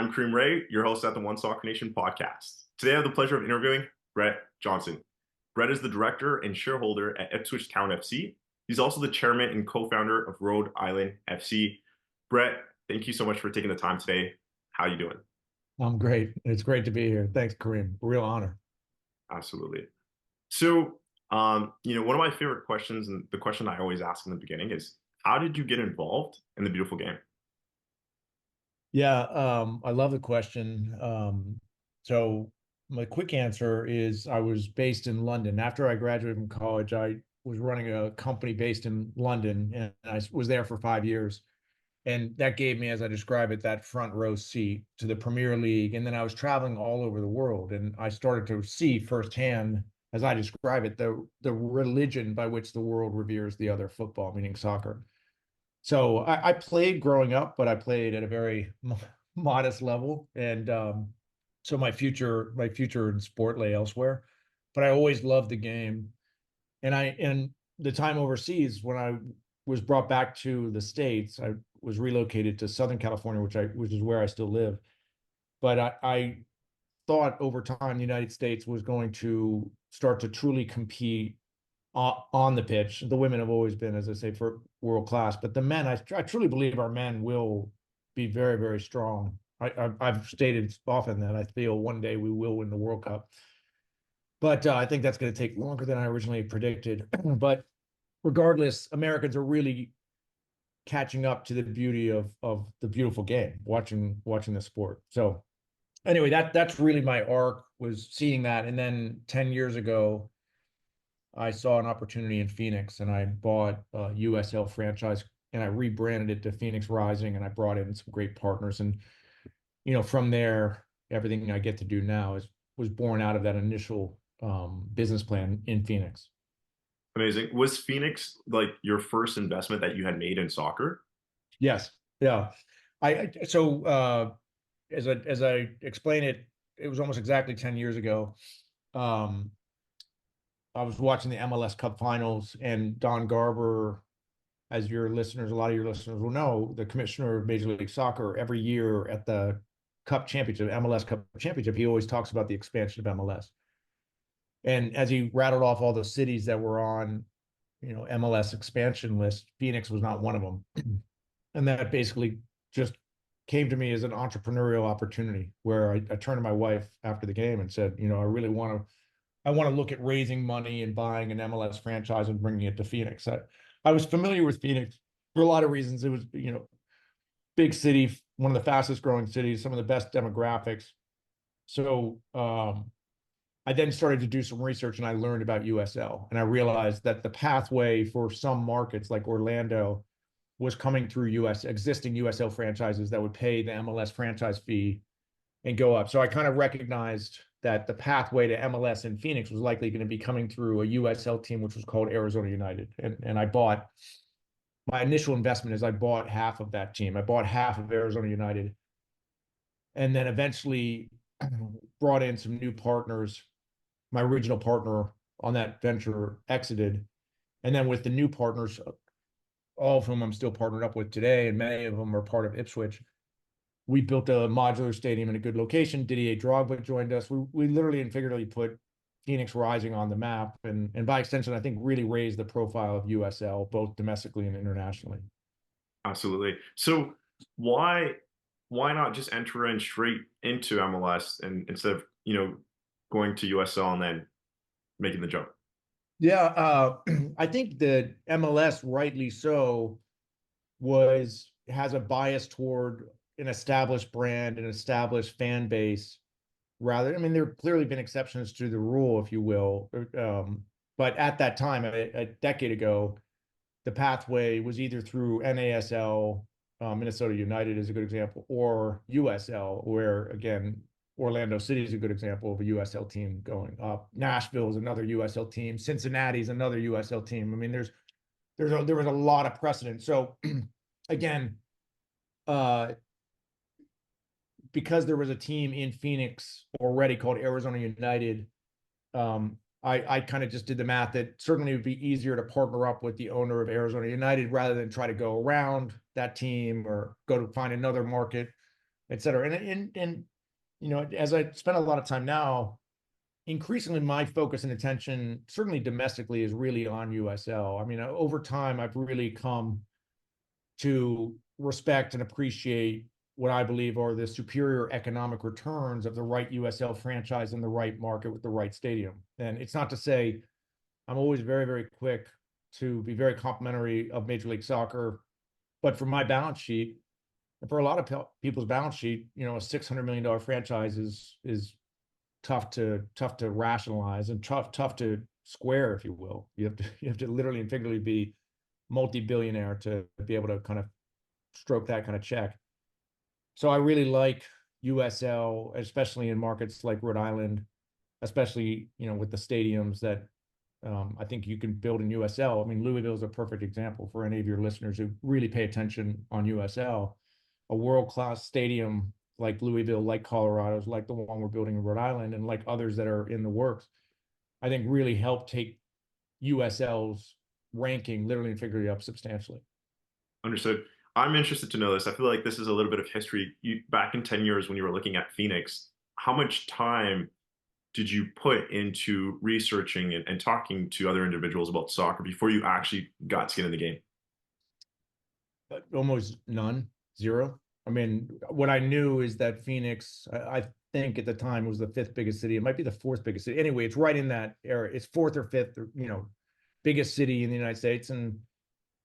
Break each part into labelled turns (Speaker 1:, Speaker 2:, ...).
Speaker 1: I'm Kareem Rae, your host at the One Soccer Nation podcast. Today I have the pleasure of interviewing Brett Johnson. Brett is the director and shareholder at Ipswich Town FC. He's also the chairman and co-founder of Rhode Island FC. Brett, thank you so much for taking the time today. How are you doing?
Speaker 2: I'm great. It's great to be here. Thanks, Kareem. Real honor.
Speaker 1: Absolutely. So, one of my favorite questions and the question I always ask in the beginning is, how did you get involved in the beautiful game?
Speaker 2: Yeah, I love the question. So my quick answer is I was based in London. After I graduated from college, I was running a company based in London, and I was there for 5 years. And that gave me, as I describe it, that front row seat to the Premier League. And then I was traveling all over the world, and I started to see firsthand, as I describe it, the religion by which the world reveres the other football, meaning soccer. So I played growing up, but I played at a very modest level, and so my future in sport lay elsewhere. But I always loved the game, and the time overseas when I was brought back to the States, I was relocated to Southern California, which is where I still live. But I thought over time the United States was going to start to truly compete on the pitch. The women have always been, as I say, for world class, but the men, I truly believe our men will be very, very strong. I've stated often that I feel one day we will win the World Cup, but I think that's going to take longer than I originally predicted. But regardless, Americans are really catching up to the beauty of the beautiful game, watching the sport. So anyway, that's really my arc, was seeing that, and then 10 years ago I saw an opportunity in Phoenix, and I bought a USL franchise, and I rebranded it to Phoenix Rising, and I brought in some great partners. And from there, everything I get to do now was born out of that initial business plan in Phoenix.
Speaker 1: Amazing. Was Phoenix like your first investment that you had made in soccer?
Speaker 2: Yes, yeah. So as I explain it, it was almost exactly 10 years ago. Um, I was watching the MLS Cup Finals, and Don Garber, as your listeners, a lot of your listeners will know, the commissioner of Major League Soccer, every year at the Cup Championship, MLS Cup Championship, he always talks about the expansion of MLS. And as he rattled off all the cities that were on, MLS expansion list, Phoenix was not one of them. And that basically just came to me as an entrepreneurial opportunity, where I turned to my wife after the game and said, I want to look at raising money and buying an MLS franchise and bringing it to Phoenix. I was familiar with Phoenix for a lot of reasons. It was, big city, one of the fastest growing cities, some of the best demographics. So I then started to do some research, and I learned about USL, and I realized that the pathway for some markets like Orlando was coming through existing USL franchises that would pay the MLS franchise fee and go up. So I kind of recognized that the pathway to MLS in Phoenix was likely going to be coming through a USL team, which was called Arizona United. And my initial investment is I bought half of that team. I bought half of Arizona United, and then eventually brought in some new partners. My original partner on that venture exited. And then with the new partners, all of whom I'm still partnered up with today, and many of them are part of Ipswich, we built a modular stadium in a good location. Didier Drogba joined us. We literally and figuratively put Phoenix Rising on the map, and by extension, I think really raised the profile of USL, both domestically and internationally.
Speaker 1: Absolutely. So why why not just enter in straight into MLS and instead of, going to USL and then making the jump?
Speaker 2: Yeah, I think that MLS, rightly so, has a bias toward an established brand, an established fan base. Rather, I mean, there have clearly been exceptions to the rule, if you will. But at that time, a decade ago, the pathway was either through NASL, Minnesota United is a good example, or USL, where again, Orlando City is a good example of a USL team going up. Nashville is another USL team. Cincinnati is another USL team. I mean, there was a lot of precedent. So again, uh, because there was a team in Phoenix already called Arizona United, I kind of just did the math that certainly it would be easier to partner up with the owner of Arizona United rather than try to go around that team or go to find another market. et cetera. And as I spend a lot of time now, increasingly my focus and attention, certainly domestically, is really on USL. I mean, over time, I've really come to respect and appreciate what I believe are the superior economic returns of the right USL franchise in the right market with the right stadium. And it's not to say I'm always very, very quick to be very complimentary of Major League Soccer, but for my balance sheet, and for a lot of people's balance sheet, a $600 million franchise is tough to rationalize and tough to square, if you will. You have to literally and figuratively be multi-billionaire to be able to kind of stroke that kind of check. So I really like USL, especially in markets like Rhode Island, especially with the stadiums that I think you can build in USL. I mean, Louisville is a perfect example for any of your listeners who really pay attention on USL. A world-class stadium like Louisville, like Colorado's, like the one we're building in Rhode Island, and like others that are in the works, I think really help take USL's ranking literally and figuratively up substantially.
Speaker 1: Understood. I'm interested to know this. I feel like this is a little bit of history. Back in 10 years when you were looking at Phoenix, how much time did you put into researching and talking to other individuals about soccer before you actually got skin in the game?
Speaker 2: Almost none, zero. I mean, what I knew is that Phoenix, I think at the time, was the fifth biggest city. It might be the fourth biggest city. Anyway, it's right in that area. It's fourth or fifth, biggest city in the United States, and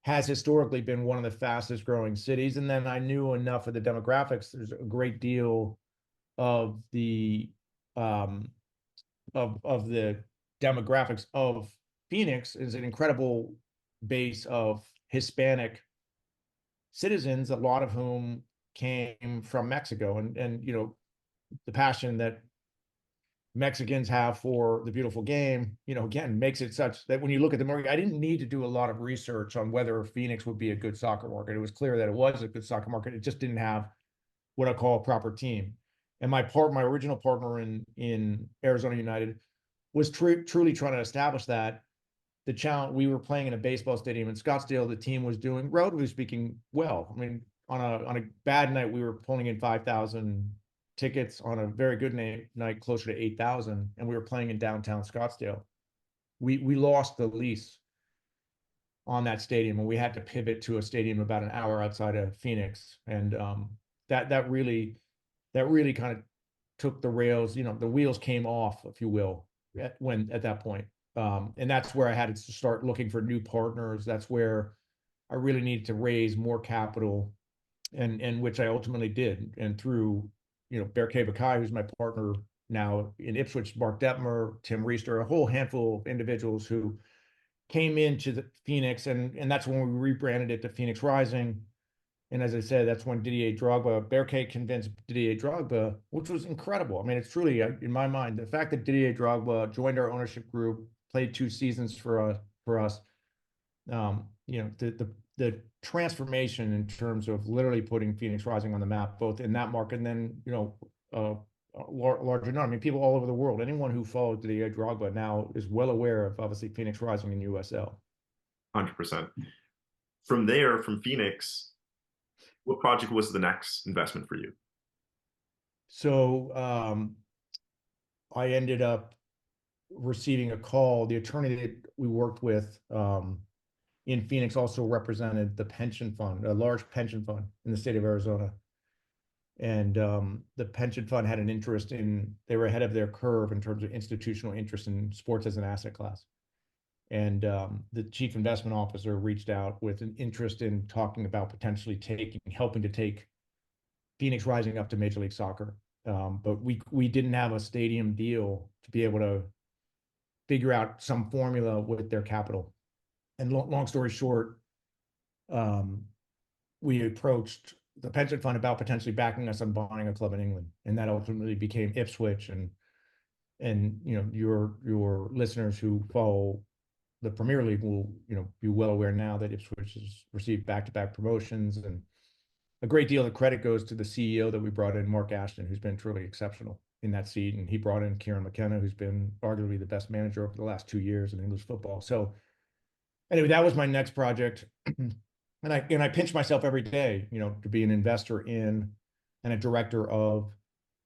Speaker 2: has historically been one of the fastest growing cities. And then I knew enough of the demographics. There's a great deal of the of the demographics of Phoenix is an incredible base of Hispanic citizens, a lot of whom came from Mexico, and the passion that Mexicans have for the beautiful game, again, makes it such that when you look at the market, I didn't need to do a lot of research on whether Phoenix would be a good soccer market. It was clear that it was a good soccer market. It just didn't have what I call a proper team. And my original partner in Arizona United was truly trying to establish that. The challenge, we were playing in a baseball stadium in Scottsdale. The team was doing, relatively speaking, well. I mean, on a bad night, we were pulling in 5,000 tickets. On a very good night, closer to 8,000, and we were playing in downtown Scottsdale. We lost the lease on that stadium, and we had to pivot to a stadium about an hour outside of Phoenix. And that really kind of took the rails. The wheels came off, if you will, at that point. And that's where I had to start looking for new partners. That's where I really needed to raise more capital, and which I ultimately did. And through, Bear Bakai, who's my partner now in Ipswich, Mark Detmer, Tim Reister, a whole handful of individuals who came into the Phoenix, and that's when we rebranded it to Phoenix Rising. And as I said, that's when Bear convinced Didier Drogba, which was incredible. I mean, it's truly, in my mind, the fact that Didier Drogba joined our ownership group, played 2 seasons for us. The transformation in terms of literally putting Phoenix Rising on the map, both in that market and then larger number. I mean, people all over the world, anyone who followed Didier Drogba now is well aware of obviously Phoenix Rising in USL.
Speaker 1: 100%. From there, from Phoenix, what project was the next investment for you?
Speaker 2: So I ended up receiving a call. The attorney that we worked with in Phoenix also represented the pension fund, a large pension fund in the state of Arizona. And the pension fund had an interest they were ahead of their curve in terms of institutional interest in sports as an asset class. And the chief investment officer reached out with an interest in talking about potentially helping to take Phoenix Rising up to Major League Soccer. But we didn't have a stadium deal to be able to figure out some formula with their capital. And long story short, we approached the pension fund about potentially backing us on buying a club in England, and that ultimately became Ipswich. And your listeners who follow the Premier League will be well aware now that Ipswich has received back-to-back promotions, and a great deal of credit goes to the CEO that we brought in, Mark Ashton, who's been truly exceptional in that seat. And he brought in Kieran McKenna, who's been arguably the best manager over the last 2 years in English football. So anyway, that was my next project. And I pinch myself every day, to be an investor in and a director of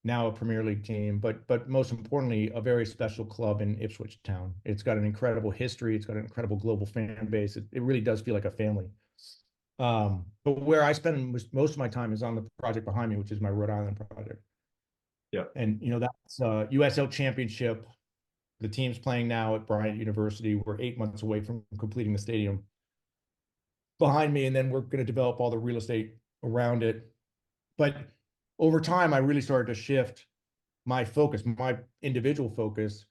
Speaker 2: now a Premier League team, but most importantly, a very special club in Ipswich Town. It's got an incredible history. It's got an incredible global fan base. It really does feel like a family. But where I spend most of my time is on the project behind me, which is my Rhode Island project.
Speaker 1: Yeah.
Speaker 2: And that's USL Championship. The team's playing now at Bryant University. We're 8 months away from completing the stadium behind me, and then we're going to develop all the real estate around it. But over time, I really started to shift my focus, my individual focus,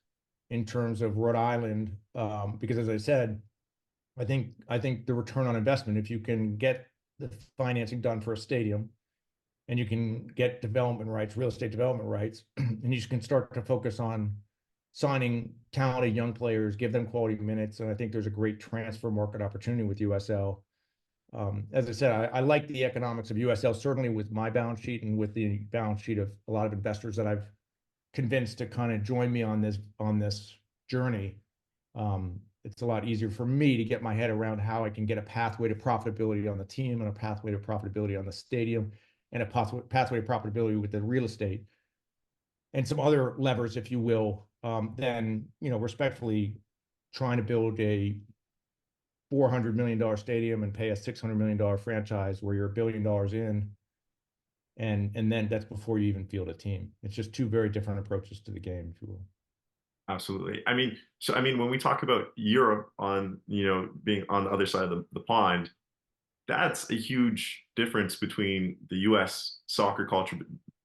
Speaker 2: in terms of Rhode Island, because as I said, I think the return on investment, if you can get the financing done for a stadium, and you can get development rights, real estate development rights, and you can start to focus on signing talented young players, give them quality minutes, and I think there's a great transfer market opportunity with USL. As I said, I like the economics of USL, certainly with my balance sheet and with the balance sheet of a lot of investors that I've convinced to kind of join me on this journey. It's a lot easier for me to get my head around how I can get a pathway to profitability on the team and a pathway to profitability on the stadium and a pathway to profitability with the real estate and some other levers, if you will, than, respectfully trying to build a $400 million stadium and pay a $600 million franchise where you're $1 billion in. And then that's before you even field a team. It's just two very different approaches to the game, if you will.
Speaker 1: Absolutely. When we talk about Europe on, being on the other side of the pond, that's a huge difference between the US soccer culture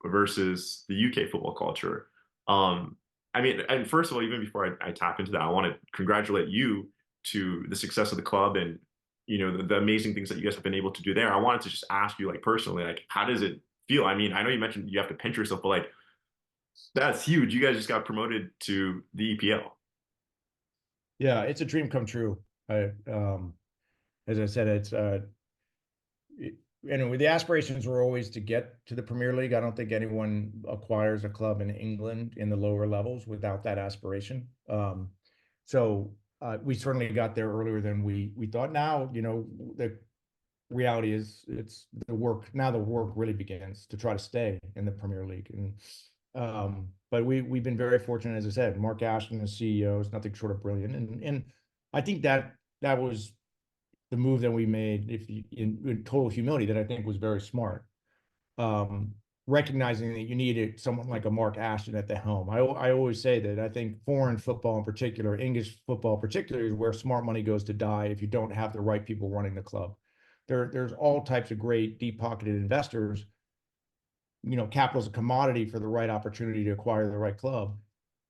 Speaker 1: versus the UK football culture. And first of all, even before I tap into that, I want to congratulate you to the success of the club and, the amazing things that you guys have been able to do there. I wanted to just ask you, like, personally, like, how does it feel? I know you mentioned you have to pinch yourself, but like, that's huge. You guys just got promoted to the EPL.
Speaker 2: Yeah, it's a dream come true. As I said, anyway, the aspirations were always to get to the Premier League. I don't think anyone acquires a club in England in the lower levels without that aspiration. So we certainly got there earlier than we thought. Now, the reality is it's the work. Now the work really begins to try to stay in the Premier League. And but we've been very fortunate, as I said. Mark Ashton, the CEO, is nothing short of brilliant, and I think that was the move that we made, if you, in total humility, that I think was very smart. Recognizing that you needed someone like a Mark Ashton at the helm. I always say that I think foreign football in particular, English football in particular, is where smart money goes to die if you don't have the right people running the club. There's all types of great deep-pocketed investors. Capital's a commodity for the right opportunity to acquire the right club.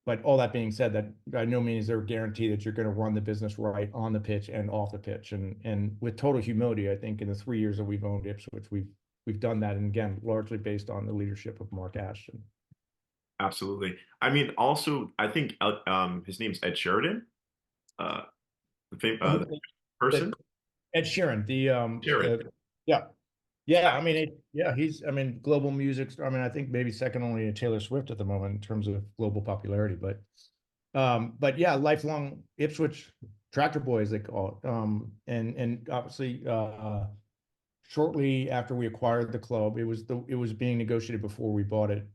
Speaker 2: But all that being said, that by no means is there a guarantee that you're going to run the business right on the pitch and off the pitch. And with total humility, I think in the 3 years that we've owned Ipswich, we've done that, and again, largely based on the leadership of Mark Ashton.
Speaker 1: Absolutely. Also, I think his name's Ed Sheridan, the person.
Speaker 2: Ed Sheeran,
Speaker 1: Sheridan.
Speaker 2: yeah. Yeah, global music. I think maybe second only to Taylor Swift at the moment in terms of global popularity. But yeah, lifelong Ipswich tractor boy, as they call it. And obviously, shortly after we acquired the club, it was being negotiated before we bought it.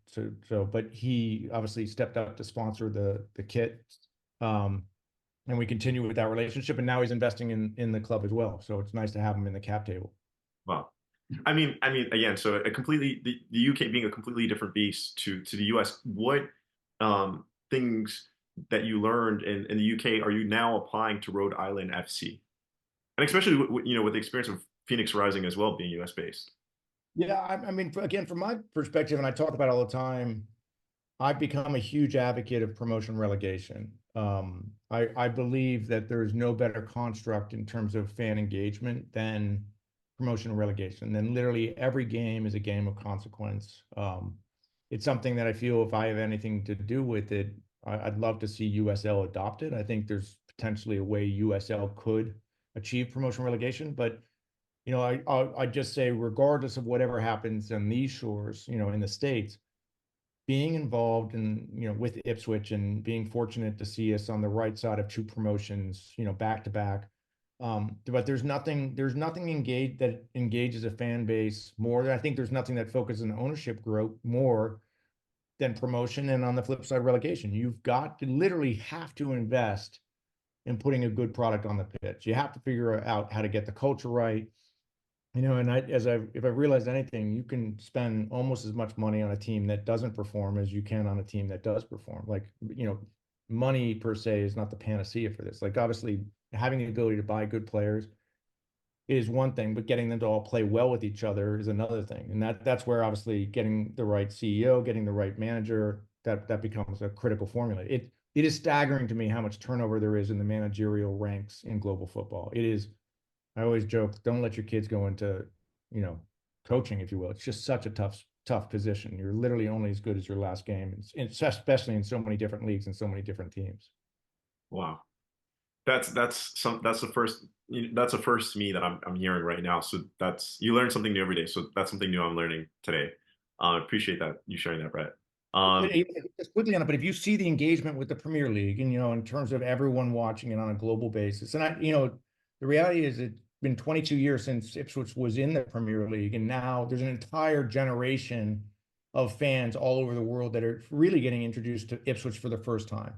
Speaker 2: But he obviously stepped up to sponsor the kit, and we continue with that relationship. And now he's investing in the club as well. So it's nice to have him in the cap table.
Speaker 1: Wow. Again, so a completely the UK being a completely different beast to the US. What things that you learned in the UK are you now applying to Rhode Island FC, and especially with the experience of Phoenix Rising as well being US based?
Speaker 2: Yeah, again, from my perspective, and I talk about it all the time, I've become a huge advocate of promotion relegation. I believe that there's no better construct in terms of fan engagement than promotion and relegation. Then literally every game is a game of consequence. It's something that I feel if I have anything to do with it, I'd love to see USL adopted. I think there's potentially a way USL could achieve promotion relegation, but I just say, regardless of whatever happens on these shores, in the States, being involved in, with Ipswich and being fortunate to see us on the right side of two promotions, back to back, But there's nothing that engages a fan base more. I think there's nothing that focuses on ownership growth more than promotion. And on the flip side, relegation. You've got to literally have to invest in putting a good product on the pitch. You have to figure out how to get the culture right. And if I've realized anything, you can spend almost as much money on a team that doesn't perform as you can on a team that does perform. Like, money per se is not the panacea for this. Like, obviously, having the ability to buy good players is one thing, but getting them to all play well with each other is another thing. And that's where obviously getting the right CEO, getting the right manager, that becomes a critical formula. It is staggering to me how much turnover there is in the managerial ranks in global football. It is. I always joke, don't let your kids go into, you know, coaching, if you will. It's just such a tough position. You're literally only as good as your last game, and especially in so many different leagues and so many different teams.
Speaker 1: Wow. That's the first that's the first to me that I'm hearing right now. So that's you learn something new every day. So that's something new I'm learning today. Appreciate that you sharing that, Brett.
Speaker 2: But just quickly on it, but if you see the engagement with the Premier League, and in terms of everyone watching it on a global basis, and the reality is it's been 22 years since Ipswich was in the Premier League, and now there's an entire generation of fans all over the world that are really getting introduced to Ipswich for the first time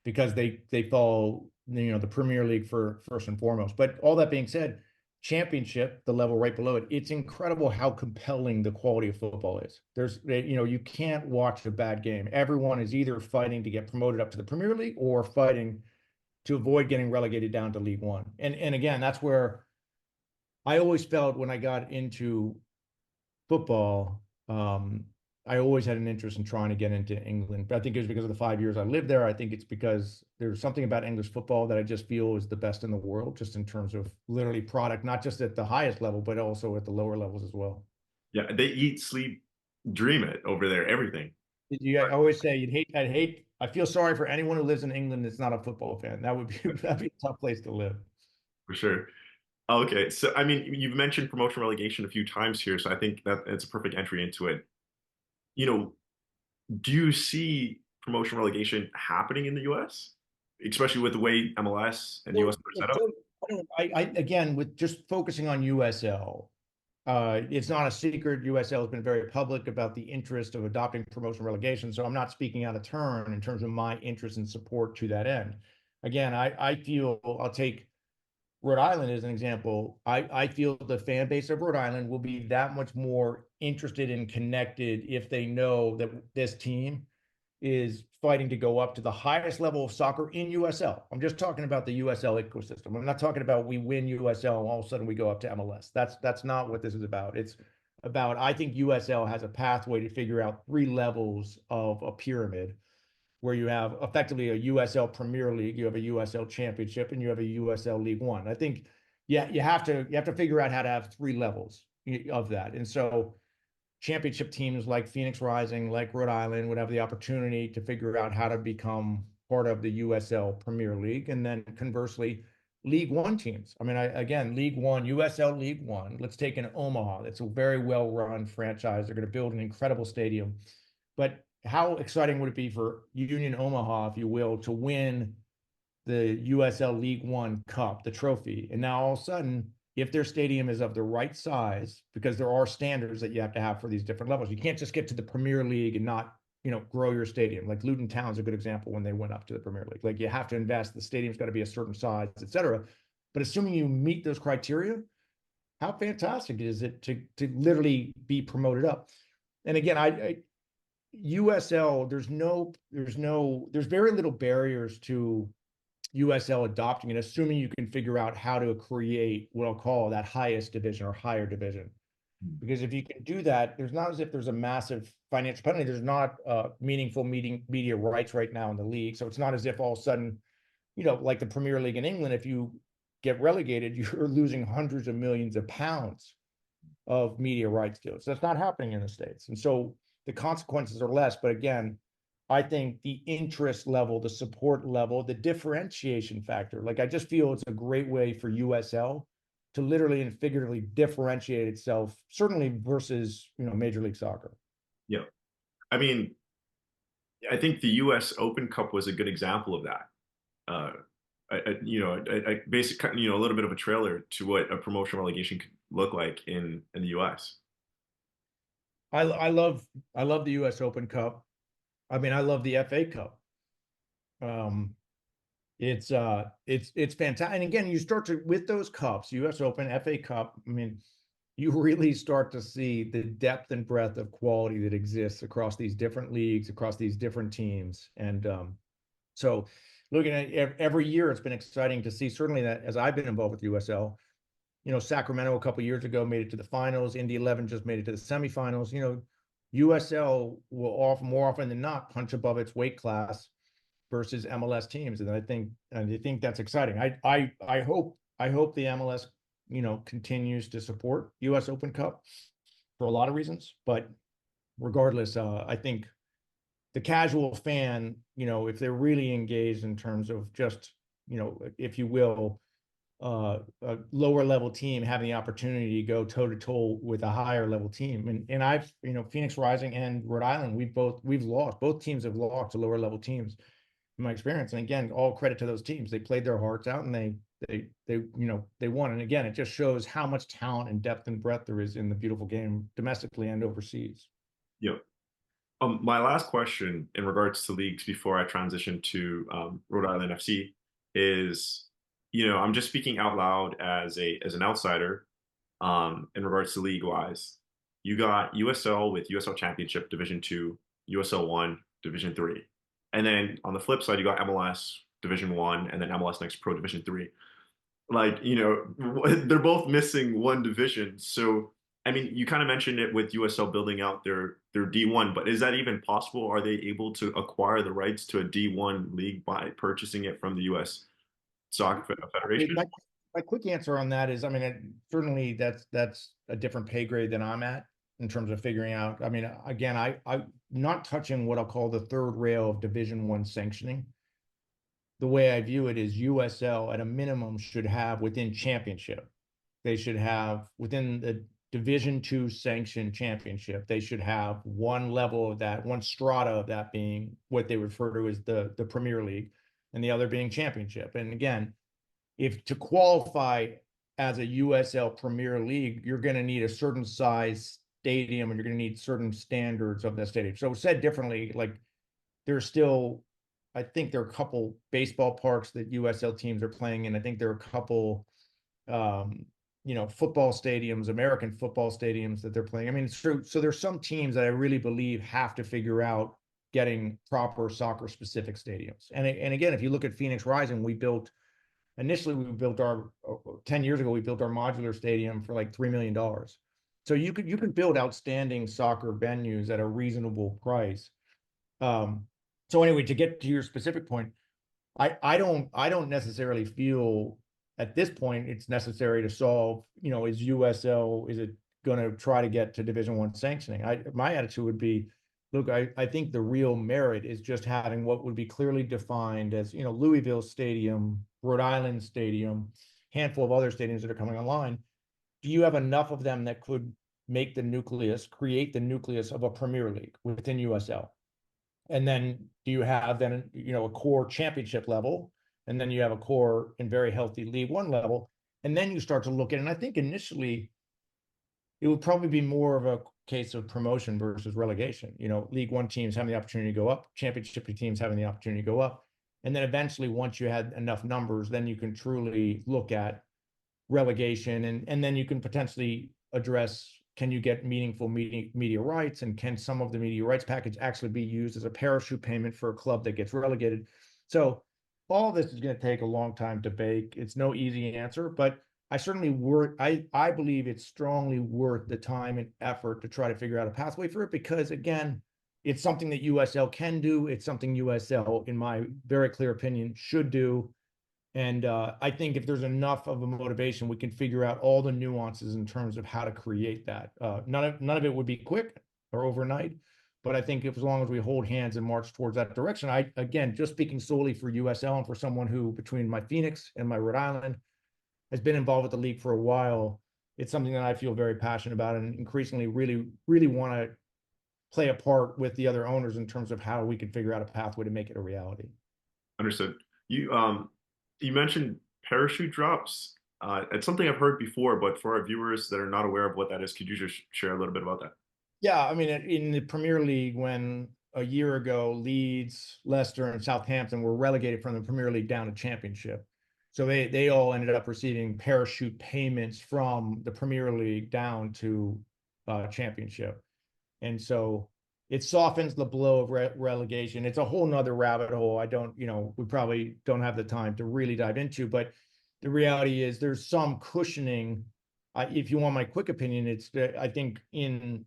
Speaker 2: because they follow the Premier League for first and foremost. But all that being said, Championship, the level right below it, it's incredible how compelling the quality of football is. You can't watch a bad game. Everyone is either fighting to get promoted up to the Premier League or fighting to avoid getting relegated down to League One. And again, that's where I always felt when I got into football, I always had an interest in trying to get into England. But I think it was because of the 5 years I lived there. I think it's because there's something about English football that I just feel is the best in the world, just in terms of literally product, not just at the highest level, but also at the lower levels as well.
Speaker 1: Yeah, they eat, sleep, dream it over there, everything.
Speaker 2: I always say I feel sorry for anyone who lives in England that's not a football fan. That'd be a tough place to live.
Speaker 1: For sure. Okay, so I mean, you've mentioned promotion relegation a few times here, so I think that it's a perfect entry into it. You know, do you see promotion relegation happening in the US, especially with the way MLS and US are set up?
Speaker 2: So, again, with just focusing on USL, it's not a secret. USL has been very public about the interest of adopting promotion relegation. So I'm not speaking out of turn in terms of my interest and support to that end. Again, I feel I'll take Rhode Island as an example. I feel the fan base of Rhode Island will be that much more interested and connected if they know that this team is fighting to go up to the highest level of soccer in USL. I'm just talking about the USL ecosystem. I'm not talking about we win USL and all of a sudden we go up to MLS. That's not what this is about. It's about, I think USL has a pathway to figure out 3 levels of a pyramid where you have effectively a USL Premier League, you have a USL Championship, and you have a USL League One. I think, yeah, you have to figure out how to have 3 levels of that. And so championship teams like Phoenix Rising, like Rhode Island, would have the opportunity to figure out how to become part of the USL Premier League. And then conversely, League One teams. I mean, again, League One, USL League One. Let's take an Omaha. That's a very well-run franchise. They're going to build an incredible stadium. But how exciting would it be for Union Omaha, if you will, to win the USL League One Cup, the trophy? And now all of a sudden, if their stadium is of the right size, because there are standards that you have to have for these different levels. You can't just get to the Premier League and not, grow your stadium. Like Luton Town's a good example when they went up to the Premier League. Like, you have to invest, the stadium's got to be a certain size, et cetera. But assuming you meet those criteria, how fantastic is it to literally be promoted up? And again, USL, there's very little barriers to USL adopting it, assuming you can figure out how to create what I'll call that highest division or higher division. Because if you can do that, there's not as if there's a massive financial penalty. There's not meaningful media rights right now in the league. So it's not as if all of a sudden, like the Premier League in England, if you get relegated, you're losing hundreds of millions of pounds of media rights deals. That's not happening in the States. And so the consequences are less. But again, I think the interest level, the support level, the differentiation factor, like, I just feel it's a great way for USL to literally and figuratively differentiate itself, certainly versus, Major League Soccer.
Speaker 1: Yeah. I mean, I think the US Open Cup was a good example of that. a basic, a little bit of a trailer to what a promotion relegation could look like in the US.
Speaker 2: I love the US Open Cup. I mean, I love the FA Cup. Um, it's fantastic. And again, you start to with those cups, US Open, FA Cup. I mean, you really start to see the depth and breadth of quality that exists across these different leagues, across these different teams. And so looking at every year, it's been exciting to see, certainly that as I've been involved with USL, Sacramento a couple of years ago made it to the finals. Indy 11 just made it to the semifinals. USL will more often than not punch above its weight class versus MLS teams, and I think that's exciting. I hope the MLS continues to support US Open Cup for a lot of reasons, but regardless, I think the casual fan, if they're really engaged in terms of just, if you will, a lower level team having the opportunity to go toe to toe with a higher level team. And I've, Phoenix Rising and Rhode Island, we've lost, both teams have lost to lower level teams in my experience. And again, all credit to those teams. They played their hearts out and they won. And again, it just shows how much talent and depth and breadth there is in the beautiful game domestically and overseas.
Speaker 1: Yep. My last question in regards to leagues before I transition to Rhode Island FC is, I'm just speaking out loud as an outsider in regards to league wise. You got USL with USL Championship Division 2, USL 1, Division 3. And then on the flip side, you got MLS Division 1 and then MLS Next Pro Division 3. Like, they're both missing one division. So I mean, you kind of mentioned it with USL building out their D1, but is that even possible? Are they able to acquire the rights to a D1 league by purchasing it from the US Soccer Federation?
Speaker 2: My quick answer on that is, I mean, certainly that's a different pay grade than I'm at in terms of figuring out. I mean, again, I'm not touching what I'll call the third rail of Division One sanctioning. The way I view it is USL at a minimum should have within championship, they should have within the Division Two sanctioned championship, they should have one level of that, one strata of that being what they refer to as the Premier League, and the other being championship. And again, if to qualify as a USL Premier League, you're going to need a certain size stadium and you're going to need certain standards of that stadium. So said differently, like there's still, I think there are a couple baseball parks that USL teams are playing in. I think there are a couple football stadiums, American football stadiums that they're playing. I mean, it's true. So there's some teams that I really believe have to figure out getting proper soccer specific stadiums. And again, if you look at Phoenix Rising, initially we built our 10 years ago, we built our modular stadium for like $3 million. So you can build outstanding soccer venues at a reasonable price. So anyway, to get to your specific point, I don't necessarily feel at this point it's necessary to solve, is USL, is it going to try to get to Division One sanctioning? My attitude would be, look, I think the real merit is just having what would be clearly defined as, Louisville Stadium, Rhode Island Stadium, handful of other stadiums that are coming online. Do you have enough of them that could make create the nucleus of a Premier League within USL? And then do you have then, a core championship level, and then you have a core and very healthy League One level, and then you start to look at, and I think initially it would probably be more of a case of promotion versus relegation. League One teams having the opportunity to go up, championship teams having the opportunity to go up. And then eventually, once you had enough numbers, then you can truly look at relegation, and then you can potentially address, can you get meaningful media rights, and can some of the media rights package actually be used as a parachute payment for a club that gets relegated? So all this is going to take a long time to bake. It's no easy answer, but I believe it's strongly worth the time and effort to try to figure out a pathway for it, because again, it's something that USL can do. It's something USL, in my very clear opinion, should do. And I think if there's enough of a motivation, we can figure out all the nuances in terms of how to create that. None of it would be quick or overnight, but I think as long as we hold hands and march towards that direction, again, just speaking solely for USL and for someone who, between my Phoenix and my Rhode Island, has been involved with the league for a while, it's something that I feel very passionate about, and increasingly really, really want to play a part with the other owners in terms of how we can figure out a pathway to make it a reality.
Speaker 1: Understood. You You mentioned parachute drops. It's something I've heard before, but for our viewers that are not aware of what that is, could you just share a little bit about that?
Speaker 2: Yeah, I mean, in the Premier League, when a year ago Leeds, Leicester, and Southampton were relegated from the Premier League down to Championship, so they all ended up receiving parachute payments from the Premier League down to Championship, and so it softens the blow of relegation. It's a whole nother rabbit hole. I don't, we probably don't have the time to really dive into, but the reality is there's some cushioning. If you want my quick opinion, it's I think in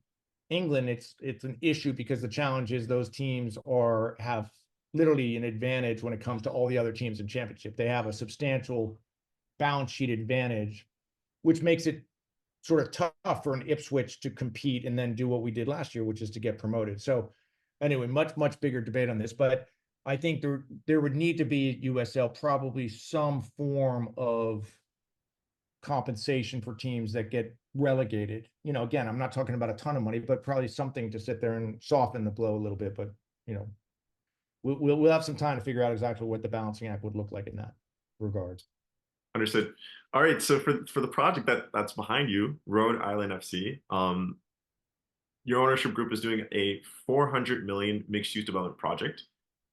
Speaker 2: England, it's an issue because the challenge is those teams have literally an advantage when it comes to all the other teams in Championship. They have a substantial balance sheet advantage, which makes it sort of tough for an Ipswich to compete and then do what we did last year, which is to get promoted. So anyway, much bigger debate on this, but I think there would need to be at USL probably some form of compensation for teams that get relegated. Again, I'm not talking about a ton of money, but probably something to sit there and soften the blow a little bit. But we'll have some time to figure out exactly what the balancing act would look like in that regard.
Speaker 1: Understood. All right. So for the project that's behind you, Rhode Island FC, your ownership group is doing a 400 million mixed use development project.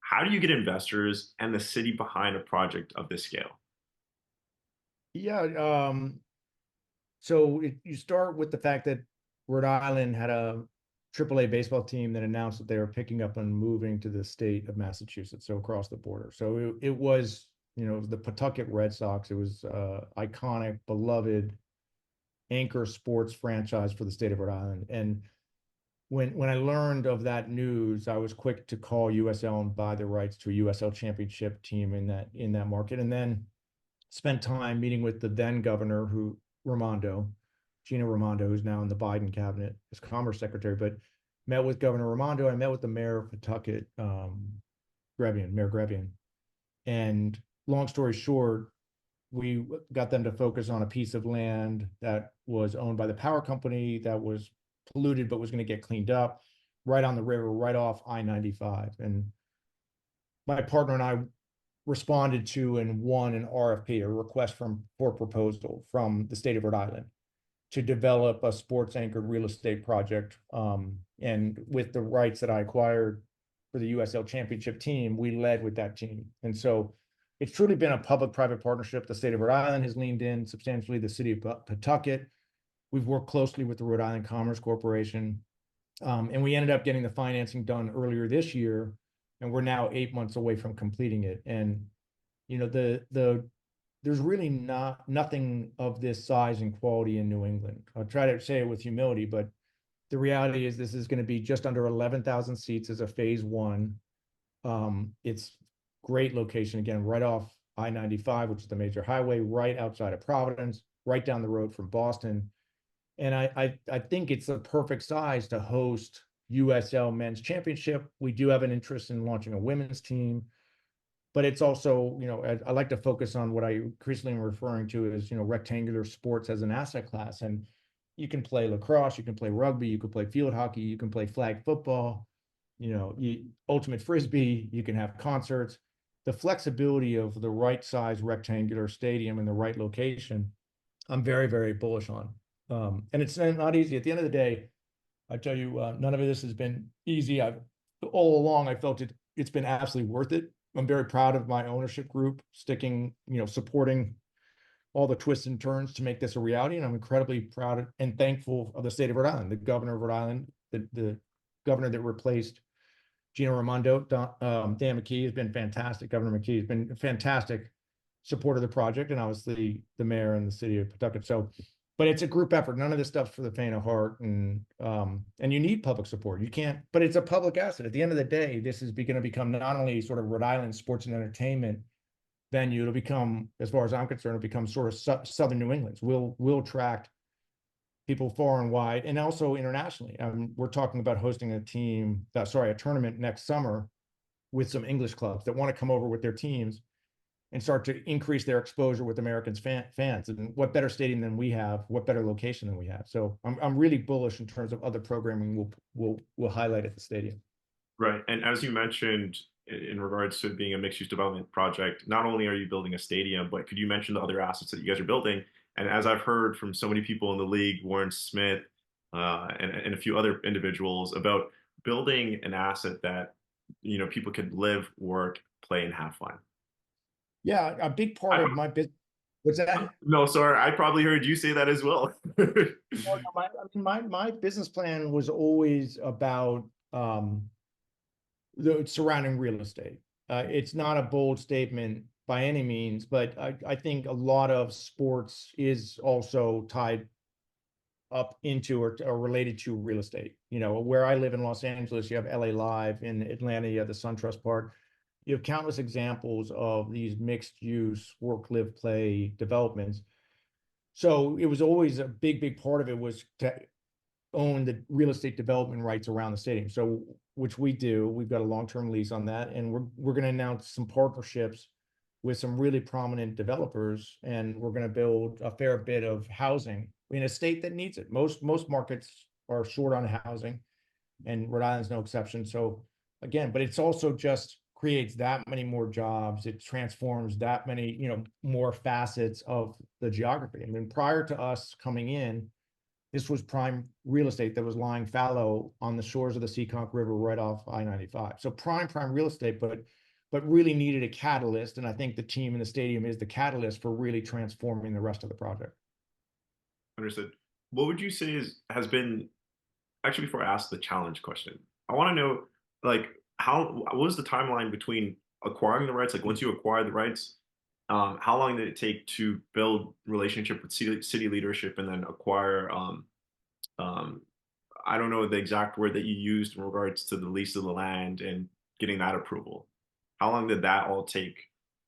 Speaker 1: How do you get investors and the city behind a project of this scale?
Speaker 2: Yeah. So you start with the fact that Rhode Island had a AAA baseball team that announced that they were picking up and moving to the state of Massachusetts, so across the border. So it was, the Pawtucket Red Sox. It was iconic, beloved anchor sports franchise for the state of Rhode Island. And when I learned of that news, I was quick to call USL and buy the rights to a USL Championship team in that market, and then spent time meeting with the then governor, Gina Raimondo, who's now in the Biden cabinet as Commerce Secretary, but met with Governor Raimondo. I met with the mayor of Pawtucket, Mayor Grevian. And long story short, we got them to focus on a piece of land that was owned by the power company that was polluted but was going to get cleaned up right on the river, right off I-95. And my partner and I responded to and won an RFP, a request for proposal from the state of Rhode Island to develop a sports anchored real estate project. And with the rights that I acquired for the USL Championship team, we led with that team. And so it's truly been a public-private partnership. The state of Rhode Island has leaned in substantially, the city of Pawtucket. We've worked closely with the Rhode Island Commerce Corporation. And we ended up getting the financing done earlier this year, and we're now 8 months away from completing it. And there's really nothing of this size and quality in New England. I'll try to say it with humility, but the reality is this is going to be just under 11,000 seats as a phase one. It's great location, again, right off I-95, which is the major highway, right outside of Providence, right down the road from Boston. And I think it's the perfect size to host USL Men's Championship. We do have an interest in launching a women's team, but it's also, I like to focus on what I increasingly am referring to as, rectangular sports as an asset class. And you can play lacrosse, you can play rugby, you can play field hockey, you can play flag football, ultimate frisbee, you can have concerts. The flexibility of the right size rectangular stadium in the right location, I'm very, very bullish on. And it's not easy. At the end of the day, I tell you, none of this has been easy. All along, I felt it's been absolutely worth it. I'm very proud of my ownership group sticking, supporting all the twists and turns to make this a reality. And I'm incredibly proud and thankful of the state of Rhode Island, the governor of Rhode Island, the governor that replaced Gina Raimondo. Dan McKee has been fantastic. Governor McKee has been a fantastic supporter of the project, and obviously the mayor and the city of Pawtucket. So, but it's a group effort. None of this stuff's for the faint of heart, and you need public support. You can't, but it's a public asset. At the end of the day, this is going to become not only sort of Rhode Island sports and entertainment venue. It'll become, as far as I'm concerned, it'll become sort of Southern New England's. We'll attract people far and wide, and also internationally. We're talking about hosting a tournament next summer with some English clubs that want to come over with their teams and start to increase their exposure with Americans fans. And what better stadium than we have? What better location than we have? So I'm really bullish in terms of other programming we'll highlight at the stadium.
Speaker 1: Right. And as you mentioned, in regards to it being a mixed-use development project, not only are you building a stadium, but could you mention the other assets that you guys are building? And as I've heard from so many people in the league, Warren Smith, and a few other individuals about building an asset that, people can live, work, play, and have fun.
Speaker 2: Yeah, a big part
Speaker 1: I,
Speaker 2: of my business. What's that?
Speaker 1: no, sorry, I probably heard you say that as well.
Speaker 2: No, no, my business plan was always about the surrounding real estate. It's not a bold statement by any means, but I think a lot of sports is also tied up into or related to real estate. Where I live in Los Angeles, you have LA Live. In Atlanta, you have the SunTrust Park. You have countless examples of these mixed use work, live, play developments. So it was always a big part of it was to own the real estate development rights around the stadium. So which we do. We've got a long-term lease on that, and we're going to announce some partnerships with some really prominent developers, and we're going to build a fair bit of housing in a state that needs it. Most markets are short on housing, and Rhode Island's no exception. So again, but it's also just creates that many more jobs. It transforms that many, more facets of the geography. I mean, prior to us coming in, this was prime real estate that was lying fallow on the shores of the Seekonk River right off I-95. So prime real estate, but really needed a catalyst. And I think the team in the stadium is the catalyst for really transforming the rest of the project.
Speaker 1: Understood. What would you say has been, actually, before I ask the challenge question, I want to know, like, what was the timeline between acquiring the rights? Like, once you acquire the rights, how long did it take to build relationship with city leadership and then acquire, um, I don't know the exact word that you used in regards to the lease of the land and getting that approval. How long did that all take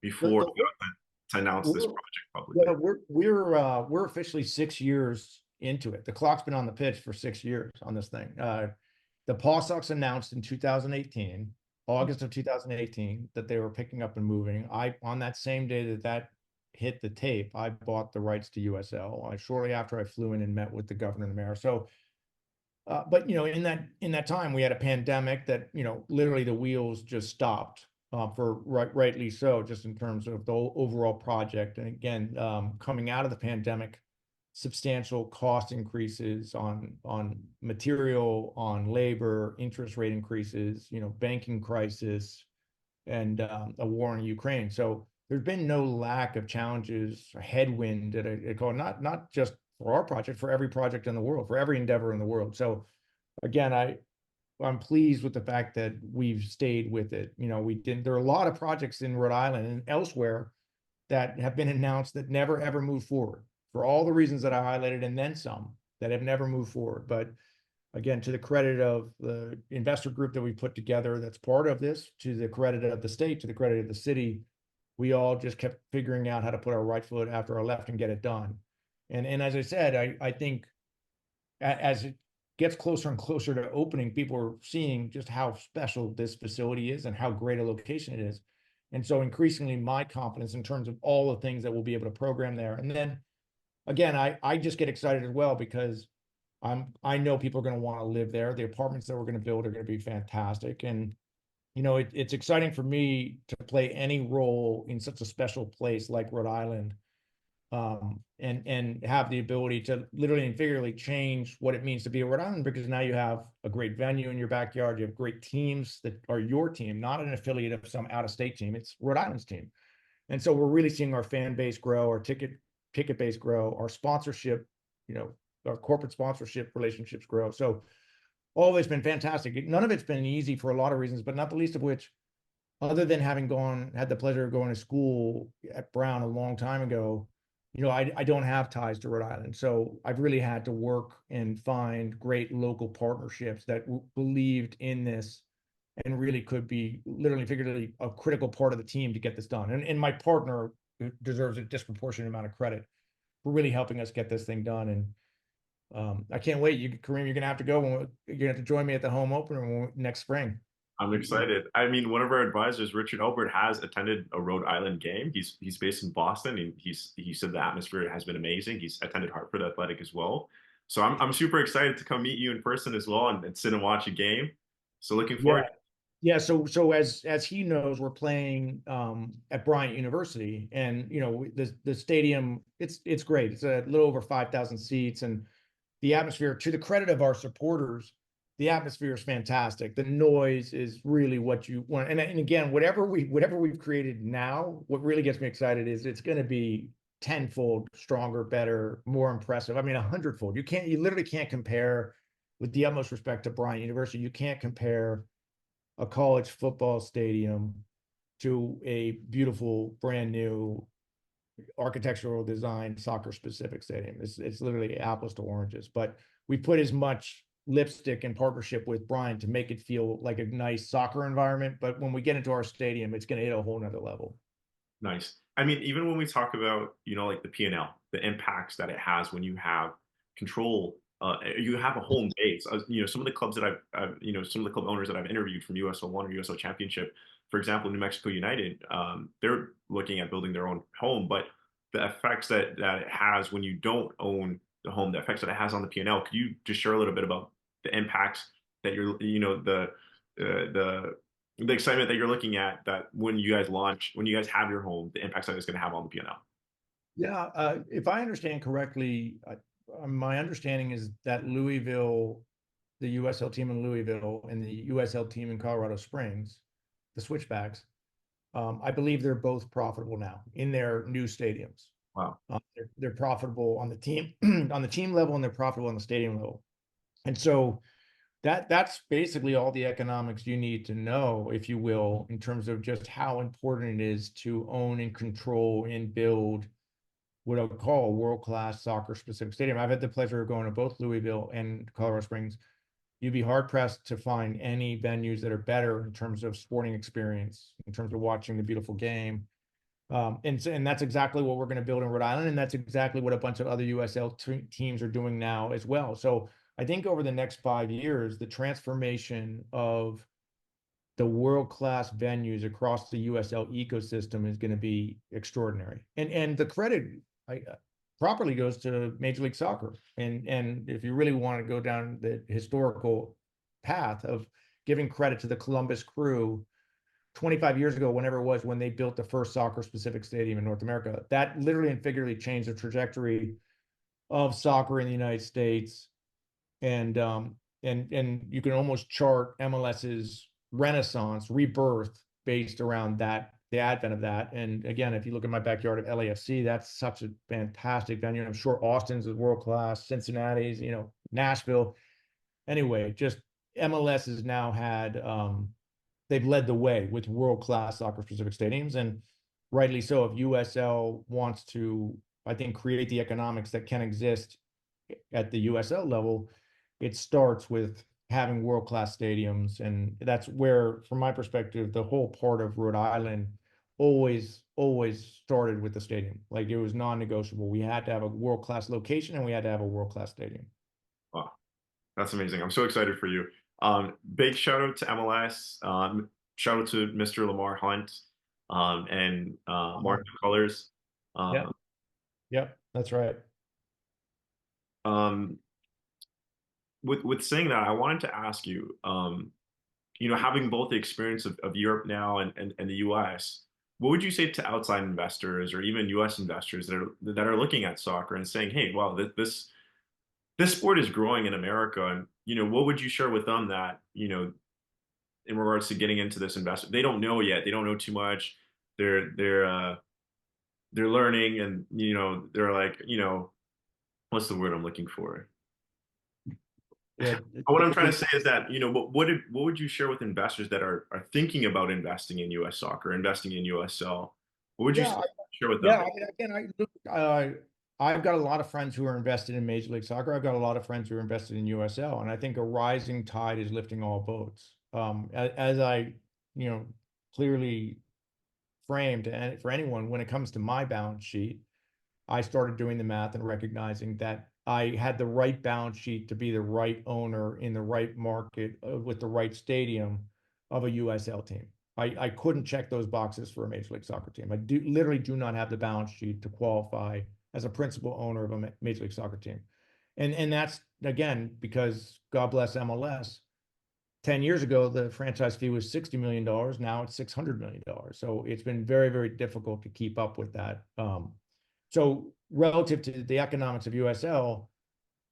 Speaker 1: before
Speaker 2: The,
Speaker 1: you got to announce this
Speaker 2: we're,
Speaker 1: project
Speaker 2: yeah,
Speaker 1: publicly?
Speaker 2: we're officially 6 years into it. The clock's been on the pitch for 6 years on this thing. The Paw Sox announced in 2018, August of 2018, that they were picking up and moving. On that same day that hit the tape, I bought the rights to USL. Shortly after I flew in and met with the governor and the mayor. So, but in that time, we had a pandemic that literally the wheels just stopped. For rightly so, just in terms of the overall project. And again, coming out of the pandemic, substantial cost increases on material, on labor, interest rate increases, banking crisis, and a war in Ukraine. So there's been no lack of challenges, or headwind that I call not just for our project, for every project in the world, for every endeavor in the world. So again, I'm pleased with the fact that we've stayed with it. We didn't. There are a lot of projects in Rhode Island and elsewhere that have been announced that never ever move forward for all the reasons that I highlighted, and then some that have never moved forward. But again, to the credit of the investor group that we put together, that's part of this, to the credit of the state, to the credit of the city, we all just kept figuring out how to put our right foot after our left and get it done. And as I said, I think as it gets closer and closer to opening, people are seeing just how special this facility is and how great a location it is. And so increasingly my confidence in terms of all the things that we'll be able to program there. And then again, I just get excited as well because I know people are going to want to live there. The apartments that we're going to build are going to be fantastic. And it's exciting for me to play any role in such a special place like Rhode Island, and have the ability to literally and figuratively change what it means to be a Rhode Island, because now you have a great venue in your backyard. You have great teams that are your team, not an affiliate of some out-of-state team. It's Rhode Island's team. And so we're really seeing our fan base grow, our ticket base grow, our sponsorship, our corporate sponsorship relationships grow. So all of it's been fantastic. None of it's been easy for a lot of reasons, but not the least of which, other than having had the pleasure of going to school at Brown a long time ago, I don't have ties to Rhode Island. So I've really had to work and find great local partnerships that believed in this and really could be literally figuratively a critical part of the team to get this done. And my partner deserves a disproportionate amount of credit for really helping us get this thing done. And I can't wait. Kareem, you're going to have to go. You're going to have to join me at the home opener next spring.
Speaker 1: I'm excited. I mean, one of our advisors, Richard Albert, has attended a Rhode Island game. He's based in Boston, and he said the atmosphere has been amazing. He's attended Hartford Athletic as well. So I'm super excited to come meet you in person as well and sit and watch a game. So looking forward.
Speaker 2: Yeah. Yeah, so as he knows, we're playing at Bryant University, and the stadium, it's great. It's a little over 5,000 seats, and the atmosphere, to the credit of our supporters, the atmosphere is fantastic. The noise is really what you want. And again, whatever we've created now, what really gets me excited is it's going to be tenfold stronger, better, more impressive. I mean, 100-fold. You literally can't compare, with the utmost respect to Bryant University, you can't compare a college football stadium to a beautiful, brand new architectural design, soccer specific stadium. It's literally apples to oranges. But we put as much lipstick in partnership with Brian to make it feel like a nice soccer environment. But when we get into our stadium, it's going to hit a whole nother level.
Speaker 1: Nice. I mean, even when we talk about, like the P&L, the impacts that it has when you have control, you have a home base. Some of the clubs that some of the club owners that I've interviewed from USL One or USL Championship, for example, New Mexico United, they're looking at building their own home, but the effects that it has when you don't own the home, the effects that it has on the P&L. Could you just share a little bit about the impacts that the excitement that you're looking at, that when you guys launch, when you guys have your home, the impacts that it's going to have on the P&L?
Speaker 2: Yeah, if I understand correctly, my understanding is that Louisville, the USL team in Louisville and the USL team in Colorado Springs, the Switchbacks, I believe they're both profitable now in their new stadiums.
Speaker 1: Wow.
Speaker 2: They're profitable on the team on the team level, and they're profitable on the stadium level. And so that's basically all the economics you need to know, if you will, in terms of just how important it is to own and control and build what I would call a world-class soccer specific stadium. I've had the pleasure of going to both Louisville and Colorado Springs. You'd be hard pressed to find any venues that are better in terms of sporting experience, in terms of watching the beautiful game. And that's exactly what we're going to build in Rhode Island, and that's exactly what a bunch of other USL teams are doing now as well. So I think over the next 5 years, the transformation of the world-class venues across the USL ecosystem is going to be extraordinary. And the credit properly goes to Major League Soccer. And if you really want to go down the historical path of giving credit to the Columbus Crew 25 years ago, whenever it was, when they built the first soccer specific stadium in North America, that literally and figuratively changed the trajectory of soccer in the United States. And you can almost chart MLS's renaissance, rebirth, based around that, the advent of that. And again, if you look at my backyard of LAFC, that's such a fantastic venue. I'm sure Austin's is world class, Cincinnati's, Nashville. Anyway, just MLS has now had they've led the way with world-class soccer-specific stadiums, and rightly so. If USL wants to, I think, create the economics that can exist at the USL level, it starts with having world-class stadiums, and that's where, from my perspective, the whole part of Rhode Island always started with the stadium. Like, it was non-negotiable. We had to have a world-class location, and we had to have a world-class stadium.
Speaker 1: Wow. That's amazing. I'm so excited for you. Big shout out to MLS. Shout out to Mr. Lamar Hunt, and Mark Colors.
Speaker 2: Yeah. Yep, that's right.
Speaker 1: With saying that, I wanted to ask you, having both the experience of Europe now and the US, what would you say to outside investors or even US investors that are looking at soccer and saying, hey, wow, this sport is growing in America, and what would you share with them that in regards to getting into this investment? They don't know yet. They don't know too much. They're learning, and they're like, what's the word I'm looking for?
Speaker 2: Yeah.
Speaker 1: What I'm trying to say is that what would you share with investors that are thinking about investing in US soccer, investing in USL? What would you
Speaker 2: Yeah,
Speaker 1: share with them?
Speaker 2: yeah. I mean, again, I've got a lot of friends who are invested in Major League Soccer. I've got a lot of friends who are invested in USL, and I think a rising tide is lifting all boats. As I, clearly framed, and for anyone, when it comes to my balance sheet, I started doing the math and recognizing that I had the right balance sheet to be the right owner in the right market, with the right stadium, of a USL team. I couldn't check those boxes for a Major League Soccer team. I literally do not have the balance sheet to qualify as a principal owner of a Major League Soccer team. And that's, again, because God bless MLS, 10 years ago, the franchise fee was $60 million. Now it's $600 million. So it's been very, very difficult to keep up with that. So relative to the economics of USL,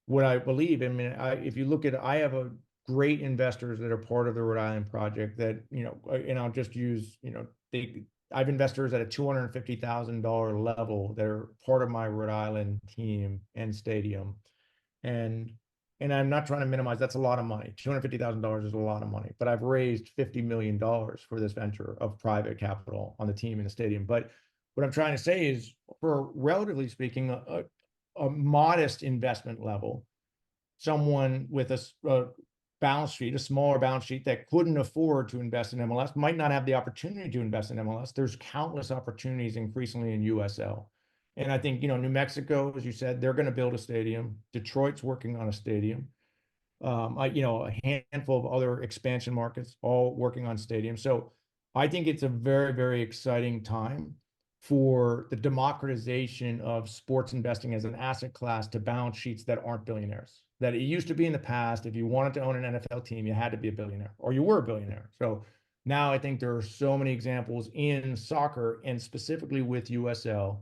Speaker 2: what I believe, I mean, if you look at, I have a great investors that are part of the Rhode Island project that, and I'll just use, I have investors at a $250,000 level that are part of my Rhode Island team and stadium. And I'm not trying to minimize, that's a lot of money. $250,000 is a lot of money, but I've raised $50 million for this venture of private capital on the team in the stadium. But what I'm trying to say is, for relatively speaking, a modest investment level, someone with a balance sheet, a smaller balance sheet that couldn't afford to invest in MLS, might not have the opportunity to invest in MLS. There's countless opportunities increasingly in USL. And I think, New Mexico, as you said, they're going to build a stadium. Detroit's working on a stadium. A handful of other expansion markets all working on stadiums. So I think it's a very, very exciting time for the democratization of sports investing as an asset class to balance sheets that aren't billionaires. That it used to be in the past, if you wanted to own an NFL team, you had to be a billionaire or you were a billionaire. So now I think there are so many examples in soccer and specifically with USL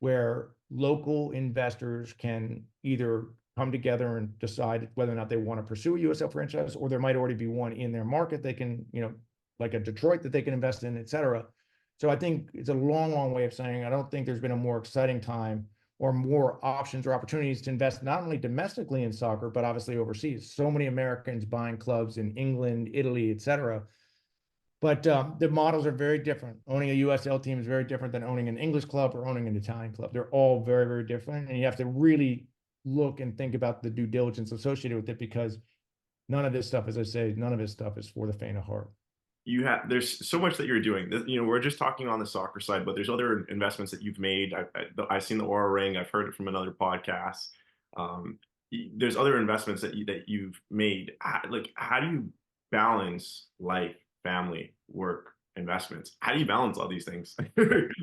Speaker 2: where local investors can either come together and decide whether or not they want to pursue a USL franchise, or there might already be one in their market they can, like a Detroit that they can invest in, et cetera. So I think it's a long, long way of saying I don't think there's been a more exciting time or more options or opportunities to invest not only domestically in soccer, but obviously overseas. So many Americans buying clubs in England, Italy, et cetera. But the models are very different. Owning a USL team is very different than owning an English club or owning an Italian club. They're all very, very different. And you have to really look and think about the due diligence associated with it, because none of this stuff, as I say, none of this stuff is for the faint of heart.
Speaker 1: There's so much that you're doing. We're just talking on the soccer side, but there's other investments that you've made. I've seen the Aura Ring. I've heard it from another podcast. There's other investments that you've made. How do you balance life, family, work, investments? How do you balance all these things?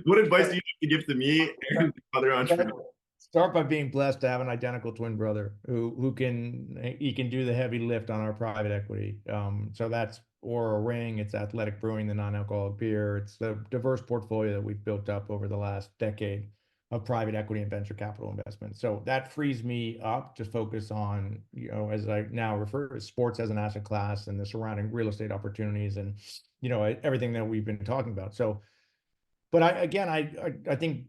Speaker 1: What advice do you have to give to me and other entrepreneurs?
Speaker 2: Start by being blessed to have an identical twin brother who can do the heavy lift on our private equity. So that's Aura Ring, it's Athletic Brewing, the non-alcoholic beer. It's the diverse portfolio that we've built up over the last decade of private equity and venture capital investment. So that frees me up to focus on, as I now refer to sports as an asset class and the surrounding real estate opportunities and, everything that we've been talking about. So, but I think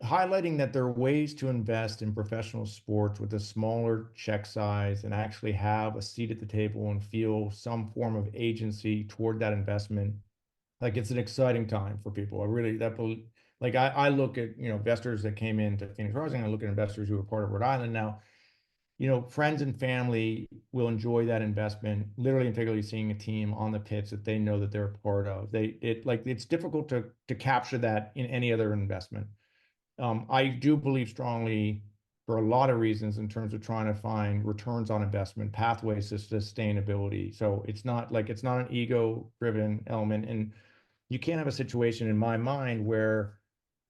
Speaker 2: highlighting that there are ways to invest in professional sports with a smaller check size and actually have a seat at the table and feel some form of agency toward that investment. Like, it's an exciting time for people. I look at, investors that came into Phoenix Rising. I look at investors who are part of Rhode Island now. Friends and family will enjoy that investment, literally and figuratively, seeing a team on the pitch that they know that they're a part of. It's difficult to capture that in any other investment. I do believe strongly, for a lot of reasons, in terms of trying to find returns on investment, pathways to sustainability. So it's not an ego-driven element, and you can't have a situation in my mind where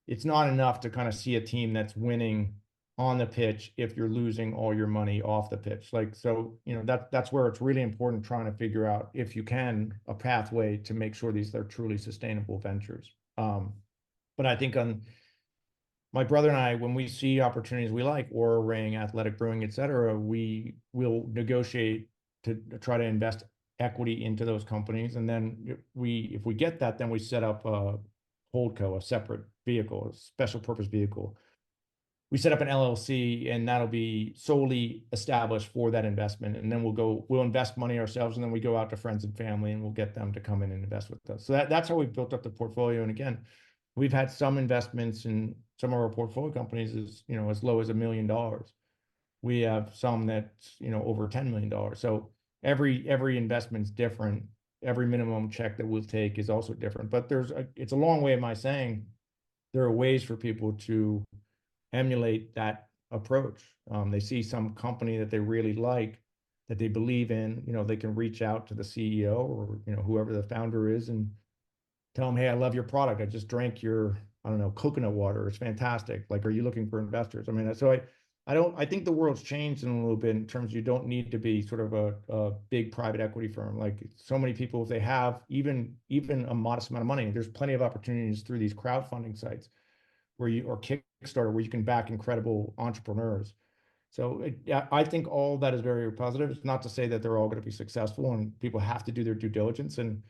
Speaker 2: it's not enough to kind of see a team that's winning on the pitch if you're losing all your money off the pitch. That's where it's really important trying to figure out, if you can, a pathway to make sure these are truly sustainable ventures. But I think my brother and I, when we see opportunities we like, Aura Ring, Athletic Brewing, et cetera, we will negotiate to try to invest equity into those companies. And then if we get that, then we set up a holdco, a separate vehicle, a special purpose vehicle. We set up an LLC, and that'll be solely established for that investment. And then we'll invest money ourselves, and then we go out to friends and family and we'll get them to come in and invest with us. So that's how we've built up the portfolio. And again, we've had some investments in some of our portfolio companies as low as $1 million. We have some that's, over $10 million. So every investment's different. Every minimum check that we'll take is also different. But it's a long way of my saying there are ways for people to emulate that approach. They see some company that they really like, that they believe in, they can reach out to the CEO or, whoever the founder is, and tell them, hey, I love your product. I just drank your, I don't know, coconut water. It's fantastic. Like, are you looking for investors? I mean, so I think the world's changed in a little bit in terms you don't need to be sort of a big private equity firm. Like so many people, if they have even a modest amount of money, there's plenty of opportunities through these crowdfunding sites or Kickstarter where you can back incredible entrepreneurs. So yeah, I think all that is very positive. It's not to say that they're all going to be successful, and people have to do their due diligence and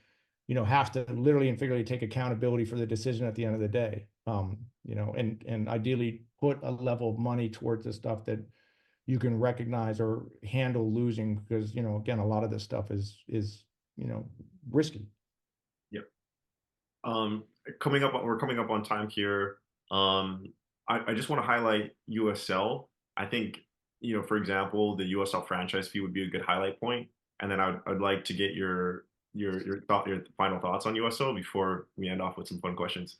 Speaker 2: have to literally and figuratively take accountability for the decision at the end of the day. And ideally put a level of money towards the stuff that you can recognize or handle losing, because again, a lot of this stuff is risky.
Speaker 1: Yep. Um, we're coming up on time here. I just want to highlight USL. I think, for example, the USL franchise fee would be a good highlight point. And then I'd like to get your final thoughts on USL before we end off with some fun questions.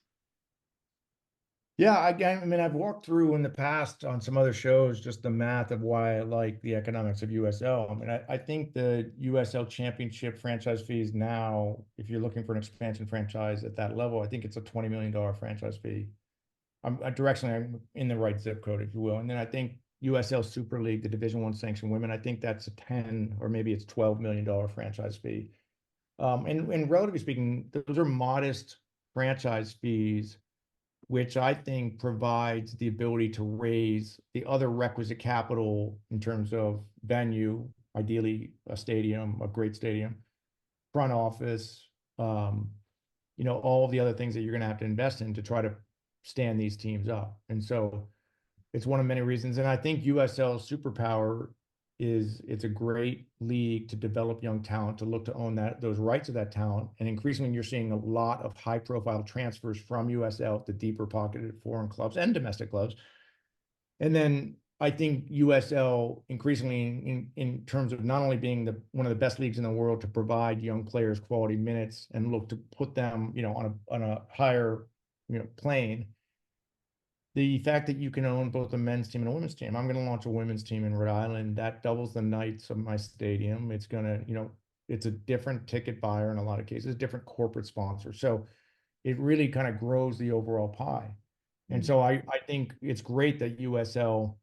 Speaker 2: Yeah, again, I mean, I've walked through in the past on some other shows just the math of why I like the economics of USL. I mean, I think the USL Championship franchise fees now, if you're looking for an expansion franchise at that level, I think it's a $20 million franchise fee. Directionally, I'm in the right zip code, if you will. And then I think USL Super League, the Division One sanctioned women, I think that's a 10 or maybe it's $12 million franchise fee. And relatively speaking, those are modest franchise fees, which I think provides the ability to raise the other requisite capital in terms of venue, ideally a stadium, a great stadium, front office, all of the other things that you're going to have to invest in to try to stand these teams up. And so it's one of many reasons. And I think USL Superpower it's a great league to develop young talent, to look to own those rights of that talent. And increasingly, you're seeing a lot of high profile transfers from USL to deeper pocketed foreign clubs and domestic clubs. And then I think USL increasingly in terms of not only being one of the best leagues in the world to provide young players quality minutes and look to put them, on a higher, plane. The fact that you can own both a men's team and a women's team. I'm going to launch a women's team in Rhode Island. That doubles the nights of my stadium. It's going to, it's a different ticket buyer in a lot of cases, different corporate sponsor. So it really kind of grows the overall pie. And so I think it's great that USL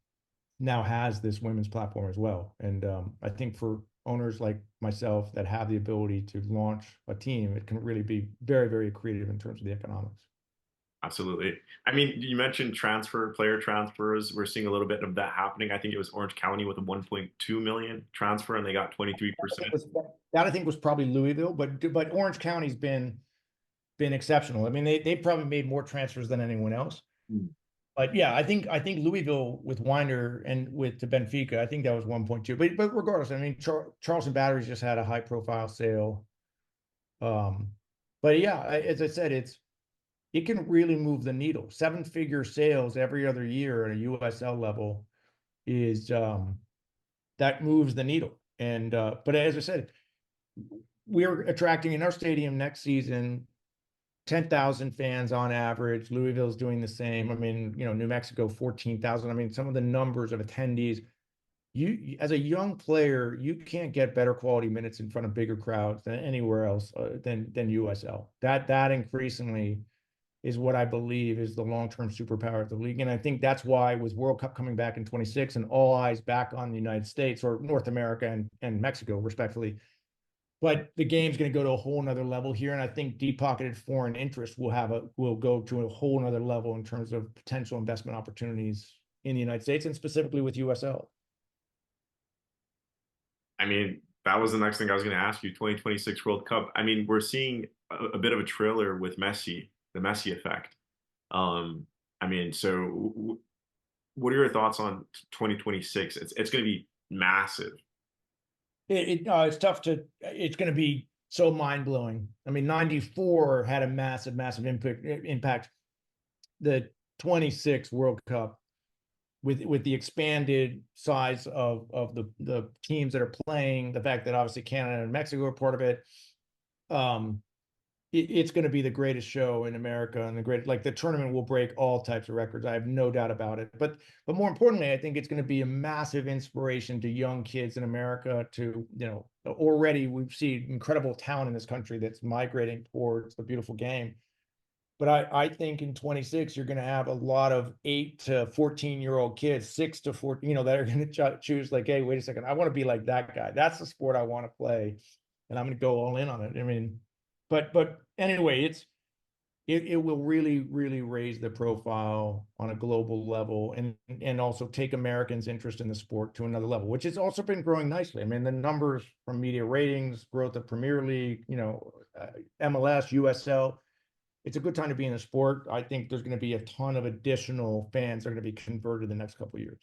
Speaker 2: now has this women's platform as well. And I think for owners like myself that have the ability to launch a team, it can really be very, very accretive in terms of the economics.
Speaker 1: Absolutely. I mean, you mentioned player transfers. We're seeing a little bit of that happening. I think it was Orange County with a 1.2 million transfer, and they got 23%.
Speaker 2: That I think was probably Louisville, but Orange County's been exceptional. I mean, they probably made more transfers than anyone else.
Speaker 1: Mm.
Speaker 2: But yeah, I think Louisville with Winder and with to Benfica, I think that was 1.2. But regardless, I mean, Charleston Batteries just had a high profile sale. But yeah, as I said, it can really move the needle. Seven-figure sales every other year at a USL level is that moves the needle. And but as I said, we're attracting in our stadium next season 10,000 fans on average. Louisville's doing the same. I mean, New Mexico 14,000. I mean, some of the numbers of attendees. You as a young player, you can't get better quality minutes in front of bigger crowds than anywhere else than USL. That increasingly is what I believe is the long-term superpower of the league. And I think that's why with World Cup coming back in 26 and all eyes back on the United States or North America and Mexico, respectively, but the game's going to go to a whole nother level here. And I think deep-pocketed foreign interest will go to a whole nother level in terms of potential investment opportunities in the United States and specifically with USL.
Speaker 1: I mean, that was the next thing I was going to ask you. 2026 World Cup. I mean, we're seeing a bit of a trailer with Messi, the Messi effect. I mean, so what are your thoughts on 2026? It's going to be massive.
Speaker 2: It's tough it's going to be so mind-blowing. I mean, 94 had a massive impact. The 26 World Cup with the expanded size of the teams that are playing, the fact that obviously Canada and Mexico are part of it. It's going to be the greatest show in America, and the tournament will break all types of records. I have no doubt about it. But more importantly, I think it's going to be a massive inspiration to young kids in America to, already we've seen incredible talent in this country that's migrating towards the beautiful game. But I think in 26, you're going to have a lot of 8 to 14-year-old kids, 6 to 14, that are going to choose like, hey, wait a second, I want to be like that guy. That's the sport I want to play, and I'm going to go all in on it. I mean, but anyway, it will really, really raise the profile on a global level, and also take Americans' interest in the sport to another level, which has also been growing nicely. I mean, the numbers from media ratings, growth of Premier League, MLS, USL. It's a good time to be in the sport. I think there's going to be a ton of additional fans that are going to be converted in the next couple of years.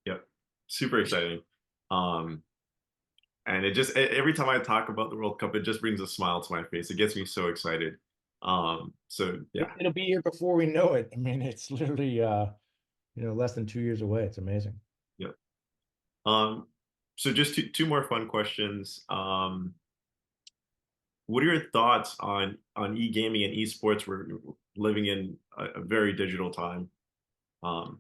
Speaker 1: Yep. Super exciting. And every time I talk about the World Cup, it just brings a smile to my face. It gets me so excited. So yeah.
Speaker 2: It'll be here before we know it. I mean, it's literally, less than 2 years away. It's amazing.
Speaker 1: Yep. So just two more fun questions. What are your thoughts on e-gaming and esports? We're living in a very digital time.
Speaker 2: I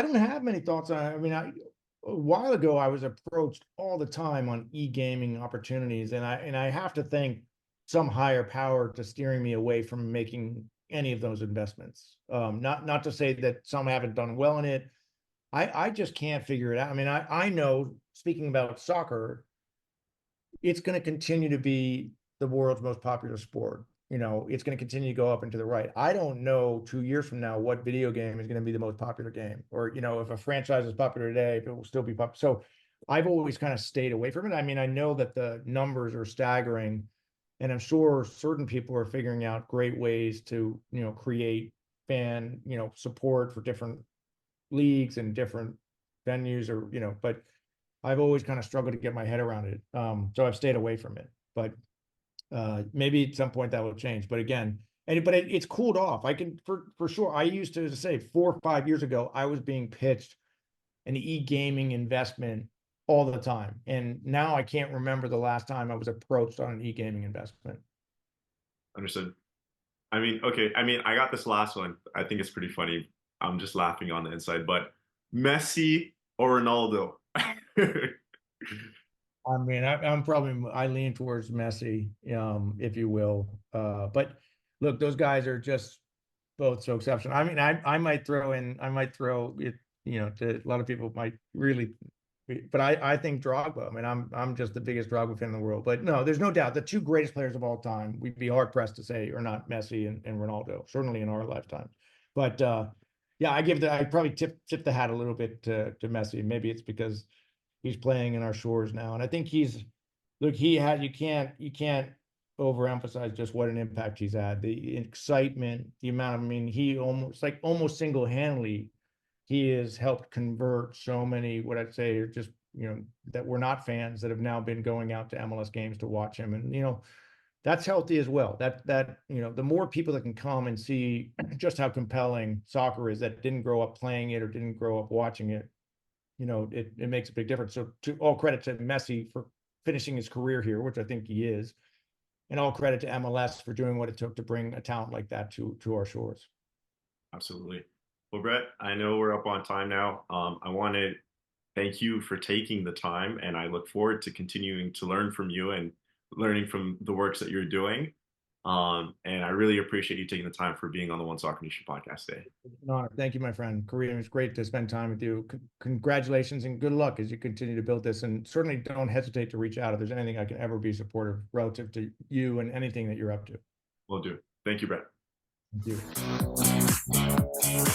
Speaker 2: don't have many thoughts on it. I mean, a while ago, I was approached all the time on e-gaming opportunities, and I have to thank some higher power to steering me away from making any of those investments. Not to say that some haven't done well in it. I just can't figure it out. I mean, I know, speaking about soccer, it's going to continue to be the world's most popular sport. It's going to continue to go up and to the right. I don't know 2 years from now what video game is going to be the most popular game, or if a franchise is popular today, if it will still be popular. So I've always kind of stayed away from it. I mean, I know that the numbers are staggering, and I'm sure certain people are figuring out great ways to create fan support for different leagues and different venues, but I've always kind of struggled to get my head around it. So I've stayed away from it, but maybe at some point that will change. But again, it's cooled off. I can for sure. I used to say 4 or 5 years ago, I was being pitched an e-gaming investment all the time, and now I can't remember the last time I was approached on an e-gaming investment.
Speaker 1: Understood. I mean, okay. I mean, I got this last one. I think it's pretty funny. I'm just laughing on the inside, but Messi or Ronaldo?
Speaker 2: I mean, I lean towards Messi, if you will. But look, those guys are just both so exceptional. I mean, I might throw it, to a lot of people might really, but I think Drogba. I mean, I'm just the biggest Drogba fan in the world. But no, there's no doubt the two greatest players of all time, we'd be hard pressed to say are not Messi and Ronaldo, certainly in our lifetime. But yeah, I probably tip the hat a little bit to Messi. Maybe it's because he's playing in our shores now, and I think you can't overemphasize just what an impact he's had. The excitement, the amount of, I mean, he almost single-handedly, he has helped convert so many, what I'd say are just, that were not fans that have now been going out to MLS games to watch him. And, that's healthy as well. The more people that can come and see just how compelling soccer is, that didn't grow up playing it or didn't grow up watching it, it makes a big difference. So all credit to Messi for finishing his career here, which I think he is, and all credit to MLS for doing what it took to bring a talent like that to our shores.
Speaker 1: Absolutely. Well, Brett, I know we're up on time now. I want to thank you for taking the time, and I look forward to continuing to learn from you and learning from the works that you're doing. And I really appreciate you taking the time for being on the One Soccer Nation podcast today.
Speaker 2: It's an honor. Thank you, my friend. Kareem, it's great to spend time with you. Congratulations and good luck as you continue to build this. And certainly don't hesitate to reach out if there's anything I can ever be supportive relative to you and anything that you're up to.
Speaker 1: Will do. Thank you, Brett.
Speaker 2: Thank you.